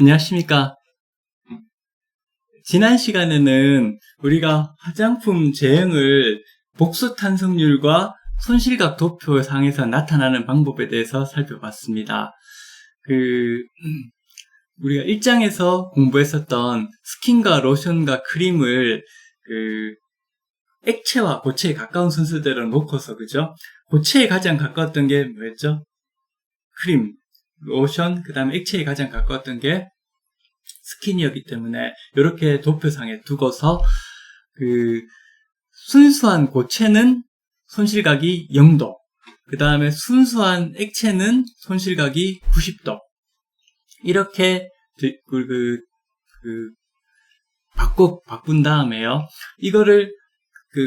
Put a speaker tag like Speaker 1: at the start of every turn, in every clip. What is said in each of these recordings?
Speaker 1: 안녕하십니까. 지난 시간에는 우리가 화장품 제형을 복수 탄성률과 손실각 도표상에서 나타나는 방법에 대해서 살펴봤습니다. 우리가 1장에서 공부했었던 스킨과 로션과 크림을 액체와 고체에 가까운 순서대로 놓고서, 그죠? 고체에 가장 가까웠던 게 뭐였죠? 크림, 로션, 그 다음에 액체에 가장 가까웠던 게 스킨이었기 때문에 이렇게 도표상에 두고서 순수한 고체는 손실각이 0도, 그 다음에 순수한 액체는 손실각이 90도 이렇게 바꾼 다음에요. 이거를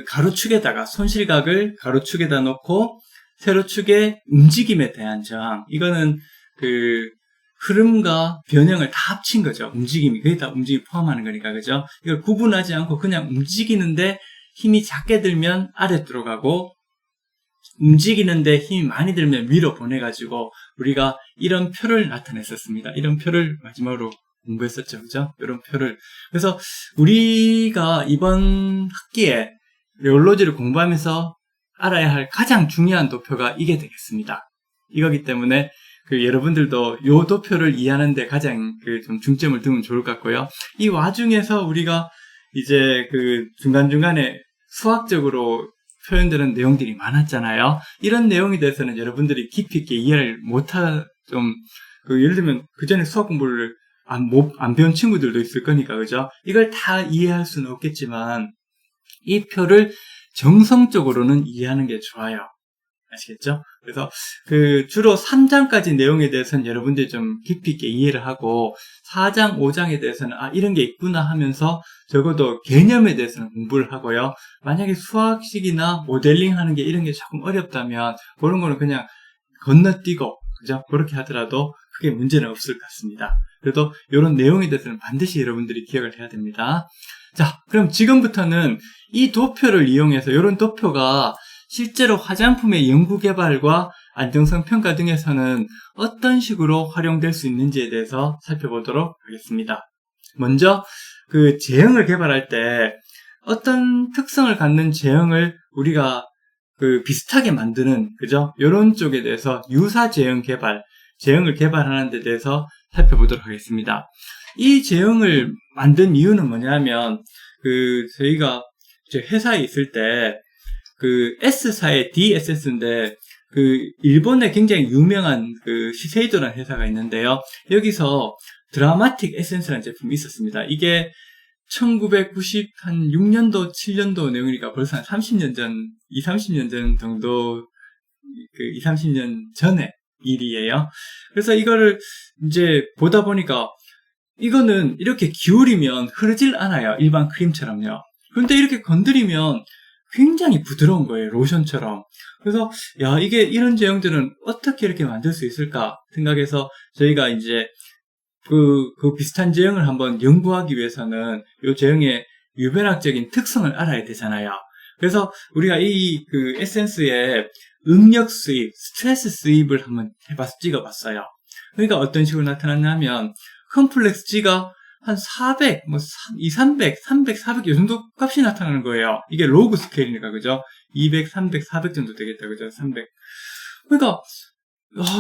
Speaker 1: 가로축에다가 손실각을 가로축에다 놓고 세로축의 움직임에 대한 저항, 이거는 흐름과 변형을 다 합친 거죠. 움직임이, 그게 다 움직임이 포함하는 거니까, 그죠? 이걸 구분하지 않고 그냥 움직이는데 힘이 작게 들면 아래쪽으로 가고, 움직이는데 힘이 많이 들면 위로 보내가지고, 우리가 이런 표를 나타냈었습니다. 이런 표를 마지막으로 공부했었죠. 그죠? 이런 표를. 그래서 우리가 이번 학기에 레올로지를 공부하면서 알아야 할 가장 중요한 도표가 이게 되겠습니다. 이거기 때문에 여러분들도 요 도표를 이해하는데 가장 좀 중점을 두면 좋을 것 같고요. 이 와중에서 우리가 이제 중간중간에 수학적으로 표현되는 내용들이 많았잖아요. 이런 내용에 대해서는 여러분들이 깊이 있게 이해를 예를 들면 그 전에 수학 공부를 안 배운 친구들도 있을 거니까, 그죠? 이걸 다 이해할 수는 없겠지만, 이 표를 정성적으로는 이해하는 게 좋아요. 아시겠죠? 그래서 주로 3장까지 내용에 대해서는 여러분들이 좀 깊이 있게 이해를 하고 4장, 5장에 대해서는 이런 게 있구나 하면서 적어도 개념에 대해서는 공부를 하고요. 만약에 수학식이나 모델링 하는 게 이런 게 조금 어렵다면 그런 거는 그냥 건너뛰고, 그죠? 그렇게 하더라도 크게 문제는 없을 것 같습니다. 그래도 이런 내용에 대해서는 반드시 여러분들이 기억을 해야 됩니다. 자, 그럼 지금부터는 이 도표를 이용해서, 이런 도표가 실제로 화장품의 연구개발과 안정성 평가 등에서는 어떤 식으로 활용될 수 있는지에 대해서 살펴보도록 하겠습니다. 먼저 제형을 개발할 때 어떤 특성을 갖는 제형을 우리가 비슷하게 만드는, 그죠? 이런 쪽에 대해서 유사 제형 개발, 제형을 개발하는 데 대해서 살펴보도록 하겠습니다. 이 제형을 만든 이유는 뭐냐면 저희가 회사에 있을 때 S사의 DSS인데, 일본에 굉장히 유명한 시세이도라는 회사가 있는데요. 여기서 드라마틱 에센스라는 제품이 있었습니다. 이게 1996년도, 7년도 내용이니까 벌써 한 30년 전, 30년 전 정도, 30년 전의 일이에요. 그래서 이거를 이제 보다 보니까 이거는 이렇게 기울이면 흐르질 않아요. 일반 크림처럼요. 그런데 이렇게 건드리면 굉장히 부드러운 거예요. 로션처럼. 그래서 이게 이런 제형들은 어떻게 이렇게 만들 수 있을까 생각해서 저희가 이제 비슷한 제형을 한번 연구하기 위해서는 이 제형의 유변학적인 특성을 알아야 되잖아요. 그래서 우리가 이 에센스에 응력 수입, 스트레스 수입을 한번 찍어봤어요. 그러니까 어떤 식으로 나타났냐면 컴플렉스 G가 한 400, 300, 300, 400 이 정도 값이 나타나는 거예요. 이게 로그 스케일이니까, 그죠? 200, 300, 400 정도 되겠다, 그죠? 300. 그러니까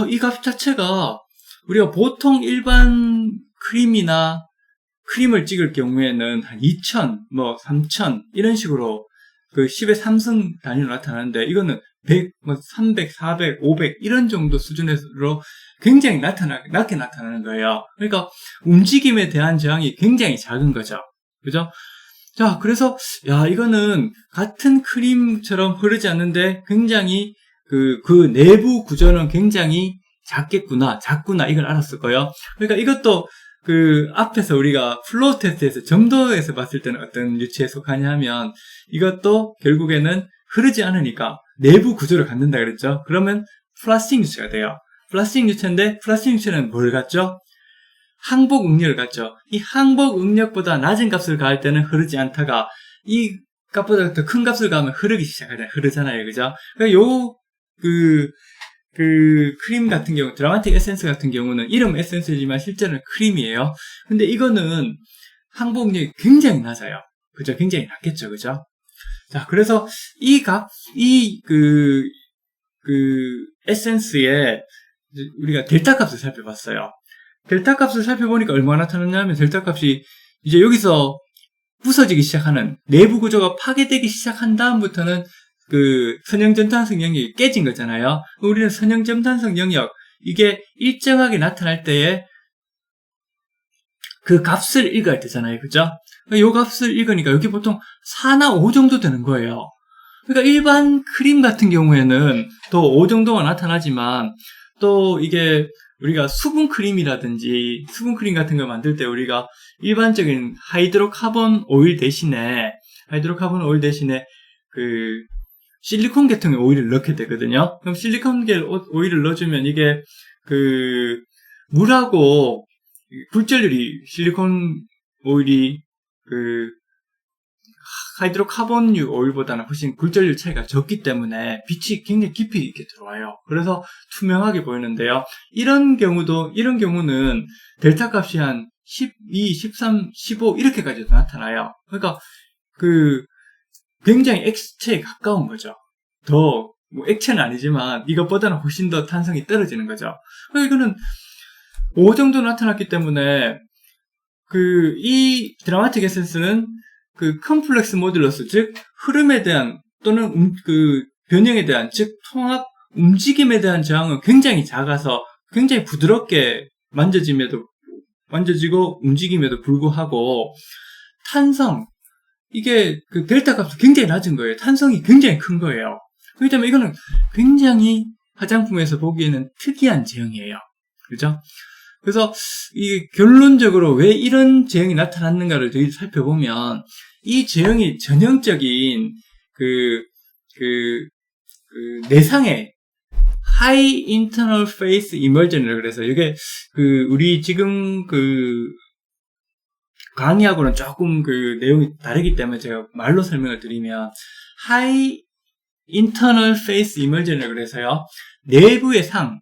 Speaker 1: 이 값 자체가 우리가 보통 일반 크림을 찍을 경우에는 한 2000, 3000 이런 식으로 10의 3승 단위로 나타나는데, 이거는 100, 300, 400, 500 이런 정도 수준으로 굉장히 낮게 나타나는 거예요. 그러니까 움직임에 대한 저항이 굉장히 작은 거죠. 그죠? 자, 그래서 이거는 같은 크림처럼 흐르지 않는데 굉장히 내부 구조는 굉장히 작구나 이걸 알았을 거예요. 그러니까 이것도 앞에서 우리가 플로우 테스트에서 점도에서 봤을 때는 어떤 유치에 속하냐 하면, 이것도 결국에는 흐르지 않으니까 내부 구조를 갖는다 그랬죠. 그러면 플라스틱 유체가 돼요. 플라스틱 유체인데, 플라스틱 유체는 뭘 갖죠? 항복 응력을 갖죠. 이 항복 응력보다 낮은 값을 가할 때는 흐르지 않다가, 이 값보다 더 큰 값을 가하면 흐르기 시작하잖아요. 그죠? 그러니까 그 크림 같은 경우, 드라마틱 에센스 같은 경우는 이름 에센스지만 실제는 크림이에요. 근데 이거는 항복력이 굉장히 낮아요. 그죠? 굉장히 낮겠죠. 그죠? 자, 그래서 에센스에 우리가 델타 값을 살펴봤어요. 델타 값을 살펴보니까 얼마나 나타났냐면, 델타 값이 이제 여기서 부서지기 시작하는, 내부 구조가 파괴되기 시작한 다음부터는 그 선형점탄성 영역이 깨진 거잖아요. 우리는 선형점탄성 영역, 이게 일정하게 나타날 때에 그 값을 읽어야 되잖아요. 그죠? 이 값을 읽으니까 여기 보통 4나 5 정도 되는 거예요. 그러니까 일반 크림 같은 경우에는 또 5 정도가 나타나지만, 또 이게 우리가 수분 크림이라든지 수분 크림 같은 걸 만들 때 우리가 일반적인 하이드로카본 오일 대신에 그 실리콘 계통의 오일을 넣게 되거든요. 그럼 실리콘 오일을 넣어주면 이게 그 물하고 굴절률이, 실리콘 오일이 그 하이드로카본유 오일보다는 훨씬 굴절률 차이가 적기 때문에 빛이 굉장히 깊이 있게 들어와요. 그래서 투명하게 보이는데요. 이런 경우는 델타 값이 한 12, 13, 15 이렇게까지도 나타나요. 그러니까 그 굉장히 액체에 가까운 거죠. 더 뭐 액체는 아니지만 이것보다는 훨씬 더 탄성이 떨어지는 거죠. 그러니까 이거는 5 정도 나타났기 때문에 이 드라마틱 에센스는 그 컴플렉스 모듈러스, 즉 흐름에 대한 또는 그 변형에 대한, 즉 통합 움직임에 대한 저항은 굉장히 작아서 굉장히 부드럽게 만져지고 움직임에도 불구하고 탄성, 이게 그 델타 값이 굉장히 낮은 거예요. 탄성이 굉장히 큰 거예요. 그렇기 때문에 이거는 굉장히 화장품에서 보기에는 특이한 제형이에요. 그죠? 그래서 이 결론적으로 왜 이런 제형이 나타났는가를 저희 살펴보면, 이 제형이 전형적인 내상의 High Internal Phase Emersion이라고 그래서, 이게 우리 지금 강의하고는 조금 내용이 다르기 때문에 제가 말로 설명을 드리면, High Internal Phase Emersion이라고 그래서요, 내부의 상,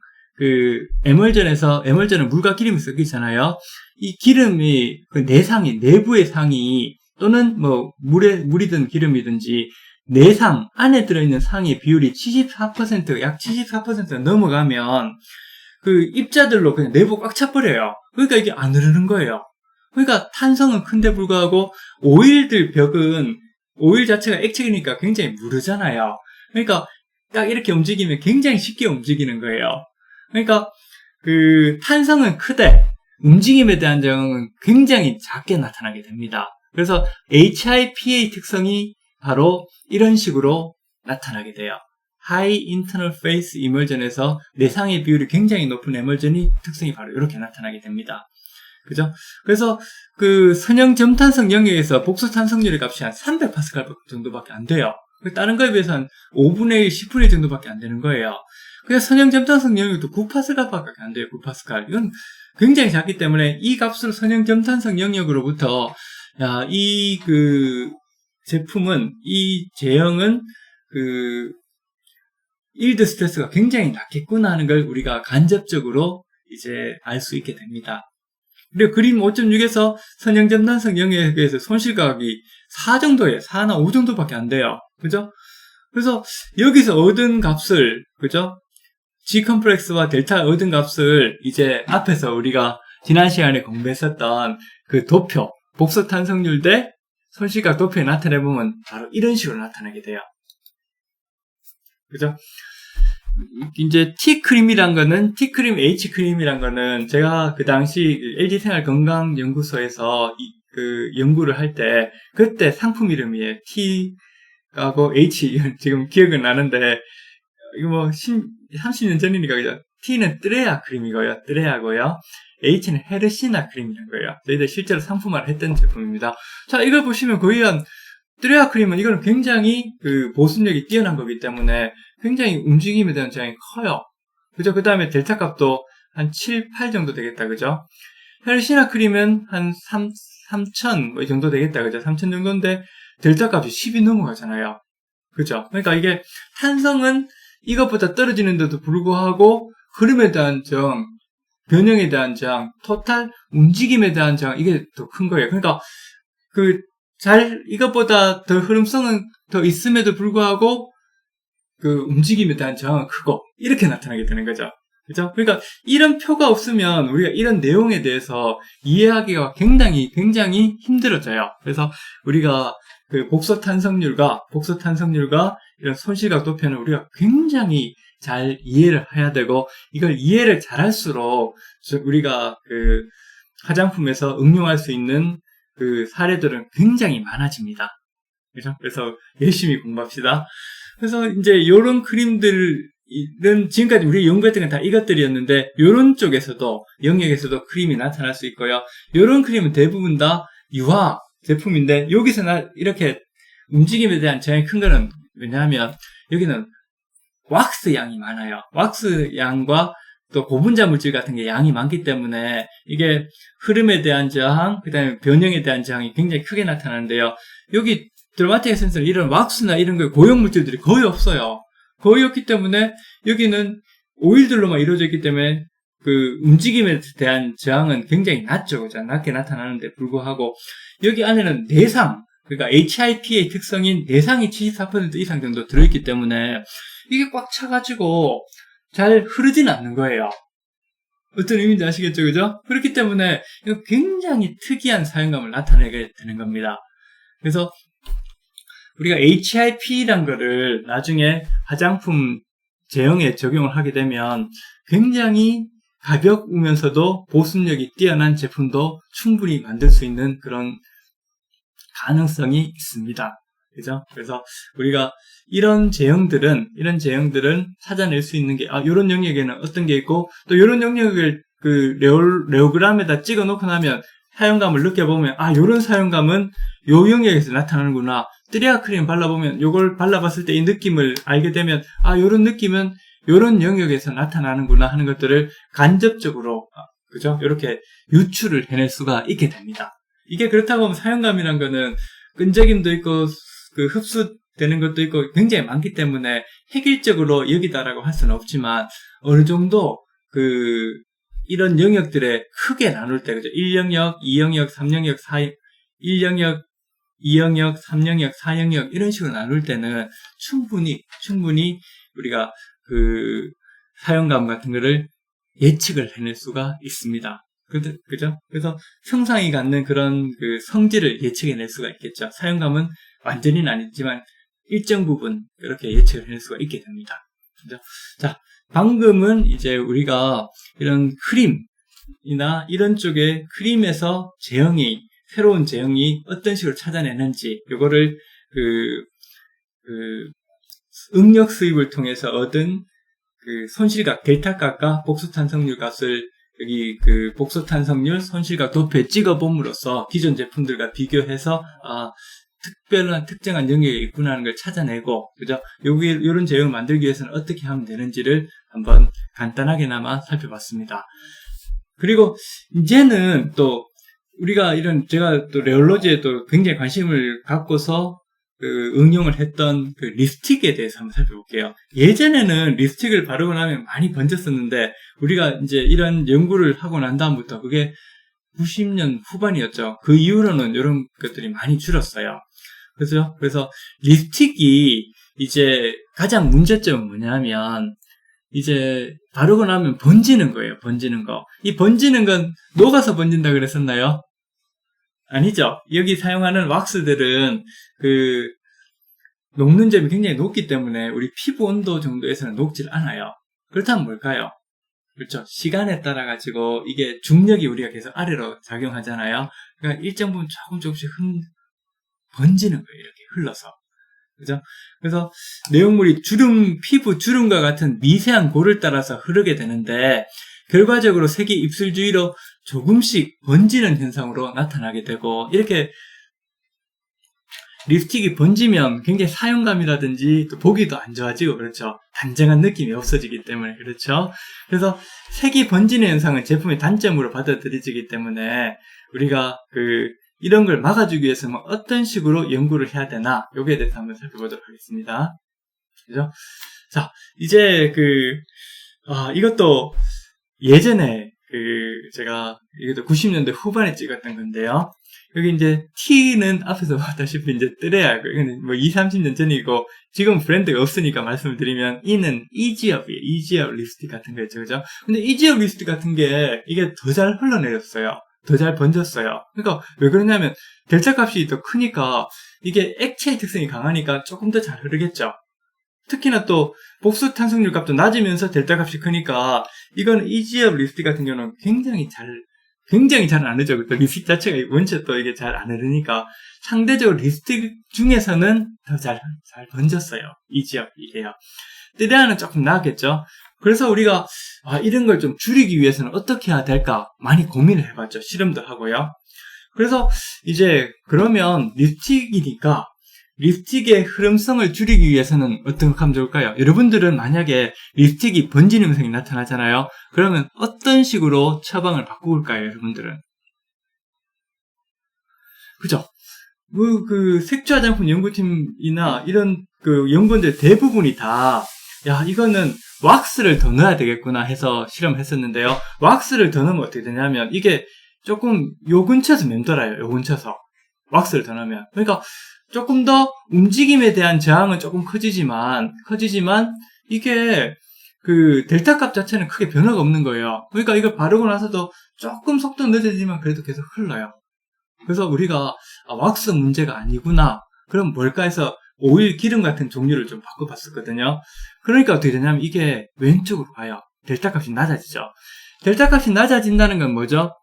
Speaker 1: 에멀전은 물과 기름이 섞이잖아요. 이 기름이, 내상이, 내부의 상이, 또는 뭐, 물이든 기름이든지, 내상, 안에 들어있는 상의 비율이 74%, 약 74%가 넘어가면, 입자들로 그냥 내부 꽉 차버려요. 그러니까 이게 안 흐르는 거예요. 그러니까 탄성은 큰데 불구하고, 오일 자체가 액체이니까 굉장히 무르잖아요. 그러니까, 딱 이렇게 움직이면 굉장히 쉽게 움직이는 거예요. 그러니까 탄성은 크되 움직임에 대한 저항은 굉장히 작게 나타나게 됩니다. 그래서 HIPA 특성이 바로 이런 식으로 나타나게 돼요. High Internal Phase Emersion에서 내상의 비율이 굉장히 높은 에멀전이 특성이 바로 이렇게 나타나게 됩니다. 그죠? 그래서 선형 점탄성 영역에서 복수 탄성률의 값이 한 300파스칼 정도밖에 안 돼요. 다른 거에 비해서 한 5분의 1, 10분의 1 정도밖에 안 되는 거예요. 그래서 선형 점탄성 영역도 9파스칼밖에 안 돼요. 9파스칼. 이건 굉장히 작기 때문에 이 값으로 선형 점탄성 영역으로부터, 이 제형은 일드 스트레스가 굉장히 낮겠구나 하는 걸 우리가 간접적으로 이제 알 수 있게 됩니다. 그리고 그림 5.6에서 선형 점탄성 영역에서 손실가격이 4 정도예요. 4나 5 정도밖에 안 돼요. 그죠? 그래서 여기서 얻은 값을, 그죠? G 컴플렉스와 델타 얻은 값을 이제 앞에서 우리가 지난 시간에 공부했었던 도표, 복소 탄성률 대 손실가격 도표에 나타내보면 바로 이런 식으로 나타나게 돼요. 그죠? 이제 T크림이란 거는, T크림, H크림이란 거는 제가 그 당시 LG생활건강연구소에서 연구를 할 때, 그때 상품 이름이에요. T하고 H, 지금 기억은 나는데, 이거 뭐 30년 전이니까 그죠? T는 뜨레아 크림이고요. 뜨레아고요. H는 헤르시나 크림이란 거예요. 저희들 실제로 상품화를 했던 제품입니다. 자, 이걸 보시면 거의 뜨레아 크림은 이거는 굉장히 보습력이 뛰어난 거기 때문에 굉장히 움직임에 대한 저항이 커요. 그죠? 그 다음에 델타 값도 한 7, 8 정도 되겠다. 그죠? 헤르시나 크림은 한 3,000 뭐 이 정도 되겠다. 그죠? 3,000 정도인데 델타 값이 10이 넘어가잖아요. 그죠? 그러니까 이게 탄성은 이것보다 떨어지는데도 불구하고 흐름에 대한 저항, 변형에 대한 저항, 토탈 움직임에 대한 저항, 이게 더 큰 거예요. 그러니까 이것보다 더 흐름성은 더 있음에도 불구하고 움직임에 대한 저항은 크고 이렇게 나타나게 되는 거죠. 그죠? 그러니까 이런 표가 없으면 우리가 이런 내용에 대해서 이해하기가 굉장히 힘들어져요. 그래서 우리가 복소 탄성률과 이런 손실각 도표는 우리가 굉장히 잘 이해를 해야 되고, 이걸 이해를 잘할수록 우리가 화장품에서 응용할 수 있는 사례들은 굉장히 많아집니다. 그죠? 그래서 열심히 공부합시다. 그래서 이제 이런 그림들은 지금까지 우리 연구했던 건 다 이것들이었는데, 이런 쪽에서도 영역에서도 그림이 나타날 수 있고요. 이런 그림은 대부분 다 유화 제품인데, 여기서 이렇게 움직임에 대한 저항이 큰 거는 왜냐하면 여기는 왁스 양이 많아요. 왁스 양과 또 고분자 물질 같은 게 양이 많기 때문에 이게 흐름에 대한 저항, 그 다음에 변형에 대한 저항이 굉장히 크게 나타나는데요. 여기 드라마틱 에센스는 이런 왁스나 이런 거 고형 물질들이 거의 없어요. 거의 없기 때문에 여기는 오일들로만 이루어져 있기 때문에 움직임에 대한 저항은 굉장히 낮죠. 그죠? 낮게 나타나는데 불구하고 여기 안에는 내상, 그러니까 HIP의 특성인 내상이 74% 이상 정도 들어있기 때문에 이게 꽉 차가지고 잘 흐르지는 않는 거예요. 어떤 의미인지 아시겠죠? 그죠? 그렇기 때문에 이거 굉장히 특이한 사용감을 나타내게 되는 겁니다. 그래서 우리가 HIP란 거를 나중에 화장품 제형에 적용을 하게 되면 굉장히 가벼우면서도 보습력이 뛰어난 제품도 충분히 만들 수 있는 그런 가능성이 있습니다. 그죠? 그래서 우리가 이런 제형들은 찾아낼 수 있는 게, 요런 영역에는 어떤 게 있고, 또 요런 영역을 레오그램에다 찍어 놓고 나면 사용감을 느껴보면, 요런 사용감은 요 영역에서 나타나는구나. 뜨레아 크림 발라보면, 요걸 발라봤을 때 이 느낌을 알게 되면, 요런 느낌은 요런 영역에서 나타나는구나 하는 것들을 간접적으로, 그죠? 요렇게 유추를 해낼 수가 있게 됩니다. 이게 그렇다고 하면 사용감이란 거는 끈적임도 있고, 흡수되는 것도 있고 굉장히 많기 때문에 획일적으로 여기다라고 할 수는 없지만, 어느 정도 이런 영역들에 크게 나눌 때, 그죠? 1영역, 2영역, 3영역, 1영역, 2영역, 3영역, 4영역 이런 식으로 나눌 때는 충분히 우리가 사용감 같은 거를 예측을 해낼 수가 있습니다. 그죠? 그래서 성상이 갖는 그런 성질을 예측해낼 수가 있겠죠. 사용감은 완전히는 아니지만 일정 부분 이렇게 예측을 해낼 수가 있게 됩니다. 그죠? 자, 방금은 이제 우리가 이런 크림이나 이런 쪽의 크림에서 새로운 제형이 어떤 식으로 찾아내는지, 요거를 응력 수입을 통해서 얻은 손실각 델타값과 복소탄성률 값을 여기 복소탄성률 손실각 도표에 찍어봄으로써 기존 제품들과 비교해서 특정한 영역이 있구나 하는 걸 찾아내고, 그죠? 요런 제형을 만들기 위해서는 어떻게 하면 되는지를 한번 간단하게나마 살펴봤습니다. 그리고 이제는 또 우리가 제가 또 레올로지에 또 굉장히 관심을 갖고서 응용을 했던 립스틱에 대해서 한번 살펴볼게요. 예전에는 립스틱을 바르고 나면 많이 번졌었는데, 우리가 이제 이런 연구를 하고 난 다음부터 그게 90년 후반이었죠. 그 이후로는 이런 것들이 많이 줄었어요. 그래서 립스틱이 이제 가장 문제점은 뭐냐면, 이제 바르고 나면 번지는 거예요. 번지는 거. 이 번지는 건 녹아서 번진다 그랬었나요? 아니죠. 여기 사용하는 왁스들은 녹는 점이 굉장히 높기 때문에 우리 피부 온도 정도에서는 녹질 않아요. 그렇다면 뭘까요? 그렇죠. 시간에 따라 가지고 이게 중력이 우리가 계속 아래로 작용하잖아요. 그러니까 일정 부분 조금씩 번지는 거예요. 이렇게 흘러서. 그죠? 그래서 내용물이 피부 주름과 같은 미세한 골을 따라서 흐르게 되는데, 결과적으로 색이 입술 주위로 조금씩 번지는 현상으로 나타나게 되고, 이렇게 립스틱이 번지면 굉장히 사용감이라든지 또 보기도 안 좋아지고, 그렇죠? 단정한 느낌이 없어지기 때문에, 그렇죠? 그래서 색이 번지는 현상은 제품의 단점으로 받아들여지기 때문에 우리가 이런 걸 막아주기 위해서는 어떤 식으로 연구를 해야 되나, 여기에 대해서 한번 살펴보도록 하겠습니다. 그죠? 자, 이제 이것도 예전에 제가 이것도 90년대 후반에 찍었던 건데요. 여기 이제 T는 앞에서 봤다시피 이제 뜨레야. 이거는 뭐 20, 30년 전이고, 지금 브랜드가 없으니까 말씀을 드리면, E는 이지업이에요. 이지업 립스틱 같은 거였죠. 그죠? 근데 이지업 립스틱 같은 게, 이게 더 잘 흘러내렸어요. 더 잘 번졌어요. 그러니까 왜 그러냐면, 델타 값이 더 크니까, 이게 액체의 특성이 강하니까 조금 더 잘 흐르겠죠. 특히나 또, 복수 탄성률 값도 낮으면서 델타 값이 크니까, 이건 이지업 립스틱 같은 경우는 굉장히 잘 안 흐르죠. 또 립스틱 자체가 원체 또 이게 잘 안 흐르니까 상대적으로 립스틱 중에서는 더 잘 번졌어요. 이지업이에요. 뜨레아는 조금 나았겠죠. 그래서 우리가 이런 걸 좀 줄이기 위해서는 어떻게 해야 될까 많이 고민을 해봤죠. 실험도 하고요. 그래서 이제 그러면 립스틱이니까 립스틱의 흐름성을 줄이기 위해서는 어떻게 하면 좋을까요? 여러분들은 만약에 립스틱이 번지는 현상이 나타나잖아요. 그러면 어떤 식으로 처방을 바꿀까요, 여러분들은? 그죠? 색조 화장품 연구팀이나 이런 연구원들 대부분이 다, 이거는 왁스를 더 넣어야 되겠구나 해서 실험을 했었는데요. 왁스를 더 넣으면 어떻게 되냐면, 이게 조금 요 근처에서 맴돌아요, 요 근처에서. 왁스를 더 넣으면. 그러니까, 조금 더 움직임에 대한 저항은 조금 커지지만 이게 델타 값 자체는 크게 변화가 없는 거예요. 그러니까 이걸 바르고 나서도 조금 속도 늦어지지만 그래도 계속 흘러요. 그래서 우리가 왁스 문제가 아니구나. 그럼 뭘까 해서 오일 기름 같은 종류를 좀 바꿔봤었거든요. 그러니까 어떻게 되냐면 이게 왼쪽으로 가요. 델타 값이 낮아지죠. 델타 값이 낮아진다는 건 뭐죠?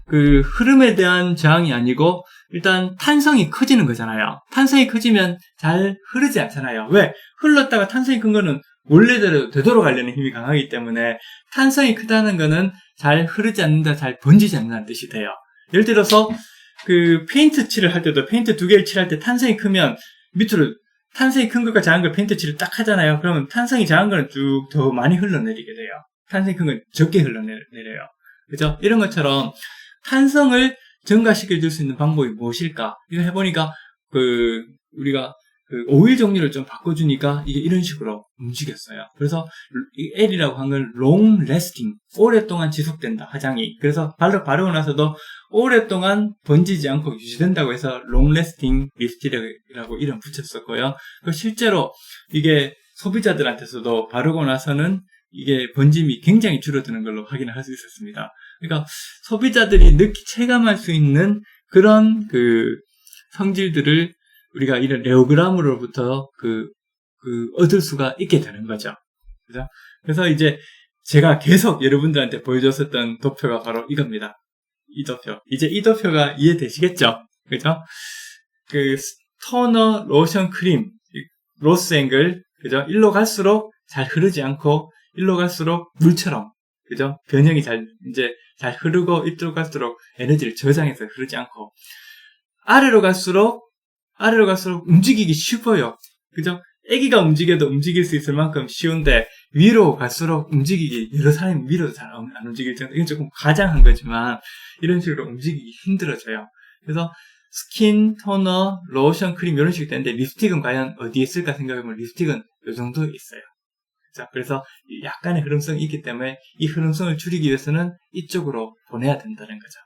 Speaker 1: 흐름에 대한 저항이 아니고 일단 탄성이 커지는 거잖아요. 탄성이 커지면 잘 흐르지 않잖아요. 왜? 흘렀다가 탄성이 큰 거는 원래대로 되돌아가려는 힘이 강하기 때문에 탄성이 크다는 거는 잘 흐르지 않는다, 잘 번지지 않는다는 뜻이 돼요. 예를 들어서 페인트 칠을 할 때도 페인트 두 개를 칠할 때 탄성이 크면 밑으로 탄성이 큰 것과 작은 걸 페인트 칠을 딱 하잖아요. 그러면 탄성이 작은 거는 쭉 더 많이 흘러내리게 돼요. 탄성이 큰 건 적게 흘러내려요. 그죠? 이런 것처럼 탄성을 증가시켜줄 수 있는 방법이 무엇일까? 이거 해보니까, 우리가, 오일 종류를 좀 바꿔주니까, 이게 이런 식으로 움직였어요. 그래서, 이 L이라고 한 건 long lasting. 오랫동안 지속된다, 화장이. 그래서 바르고 나서도 오랫동안 번지지 않고 유지된다고 해서 long lasting 립스틱이라고 이름 붙였었고요. 실제로 이게 소비자들한테서도 바르고 나서는 이게 번짐이 굉장히 줄어드는 걸로 확인을 할 수 있었습니다. 그러니까 소비자들이 체감할 수 있는 그런 성질들을 우리가 이런 레오그램으로부터 얻을 수가 있게 되는 거죠. 그죠? 그래서 이제 제가 계속 여러분들한테 보여줬었던 도표가 바로 이겁니다. 이 도표. 이제 이 도표가 이해되시겠죠? 그죠? 토너, 로션, 크림, 로스 앵글, 그죠? 일로 갈수록 잘 흐르지 않고 일로 갈수록 물처럼, 그죠? 변형이 잘 흐르고, 이쪽으로 갈수록 에너지를 저장해서 흐르지 않고, 아래로 갈수록 움직이기 쉽어요. 그죠? 애기가 움직여도 움직일 수 있을 만큼 쉬운데, 위로 갈수록 여러 사람이 위로도 잘 안 움직일 정도, 이건 조금 과장한 거지만, 이런 식으로 움직이기 힘들어져요. 그래서, 스킨, 토너, 로션, 크림, 이런 식으로 되는데, 립스틱은 과연 어디에 있을까 생각해보면, 립스틱은 이 정도 있어요. 자, 그래서 약간의 흐름성이 있기 때문에 이 흐름성을 줄이기 위해서는 이쪽으로 보내야 된다는 거죠.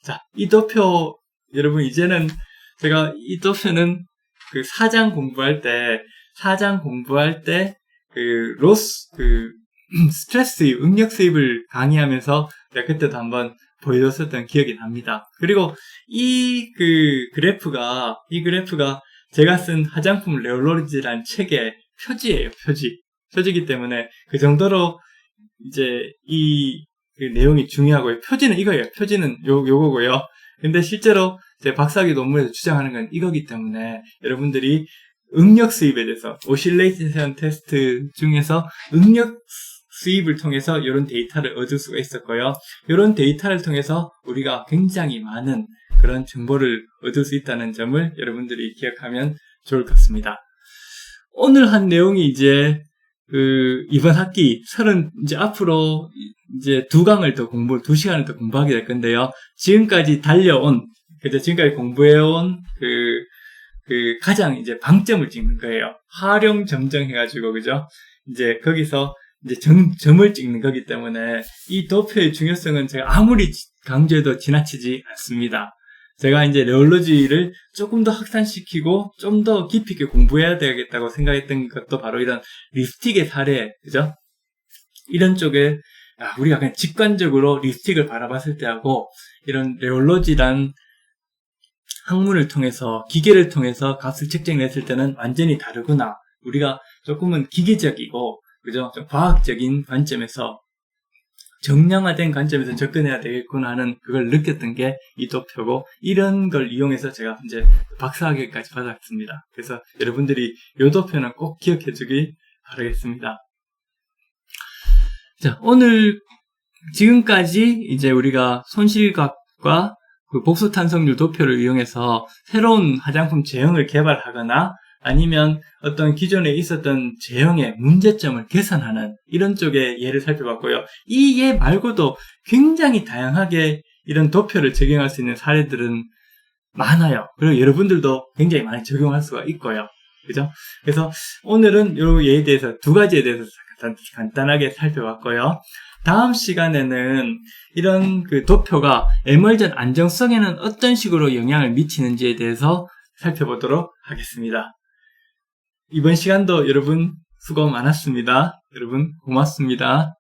Speaker 1: 자, 이 도표, 여러분, 이제는 제가 이 도표는 사장 공부할 때, 스트레스 수입, 응력 수입을 강의하면서 제가 그때도 한번 보여줬었던 기억이 납니다. 그리고 이 그래프가 제가 쓴 화장품 레올로지라는 책의 표지예요, 표지이기 때문에 그 정도로 이제 이 내용이 중요하고요. 표지는 이거예요. 표지는 요거고요. 근데 실제로 제 박사학위 논문에서 주장하는 건 이거기 때문에 여러분들이 응력 수입에 대해서 오실레이션 테스트 중에서 응력 수입을 통해서 이런 데이터를 얻을 수가 있었고요. 이런 데이터를 통해서 우리가 굉장히 많은 그런 정보를 얻을 수 있다는 점을 여러분들이 기억하면 좋을 것 같습니다. 오늘 한 내용이 이제 이번 학기 이제 앞으로 이제 2시간을 더 공부하게 될 건데요. 지금까지 지금까지 공부해온 가장 이제 방점을 찍는 거예요. 활용 점정 해가지고, 그죠? 이제 거기서 이제 점을 찍는 거기 때문에 이 도표의 중요성은 제가 아무리 강조해도 지나치지 않습니다. 제가 이제 레올로지를 조금 더 확산시키고 좀 더 깊이 있게 공부해야 되겠다고 생각했던 것도 바로 이런 립스틱의 사례, 그죠? 이런 쪽에 우리가 그냥 직관적으로 립스틱을 바라봤을 때하고 이런 레올로지란 학문을 통해서 기계를 통해서 값을 책정했을 때는 완전히 다르구나. 우리가 조금은 기계적이고 그죠? 좀 과학적인 관점에서 정량화된 관점에서 접근해야 되겠구나 하는 그걸 느꼈던 게 이 도표고 이런 걸 이용해서 제가 이제 박사학위까지 받았습니다. 그래서 여러분들이 이 도표는 꼭 기억해 주기 바라겠습니다. 자, 오늘 지금까지 이제 우리가 손실각과 그 복수탄성률 도표를 이용해서 새로운 화장품 제형을 개발하거나 아니면 어떤 기존에 있었던 제형의 문제점을 개선하는 이런 쪽의 예를 살펴봤고요. 이 예 말고도 굉장히 다양하게 이런 도표를 적용할 수 있는 사례들은 많아요. 그리고 여러분들도 굉장히 많이 적용할 수가 있고요. 그죠? 그래서 오늘은 이 예에 대해서 두 가지에 대해서 간단하게 살펴봤고요. 다음 시간에는 이런 그 도표가 에멀전 안정성에는 어떤 식으로 영향을 미치는지에 대해서 살펴보도록 하겠습니다. 이번 시간도 여러분 수고 많았습니다. 여러분 고맙습니다.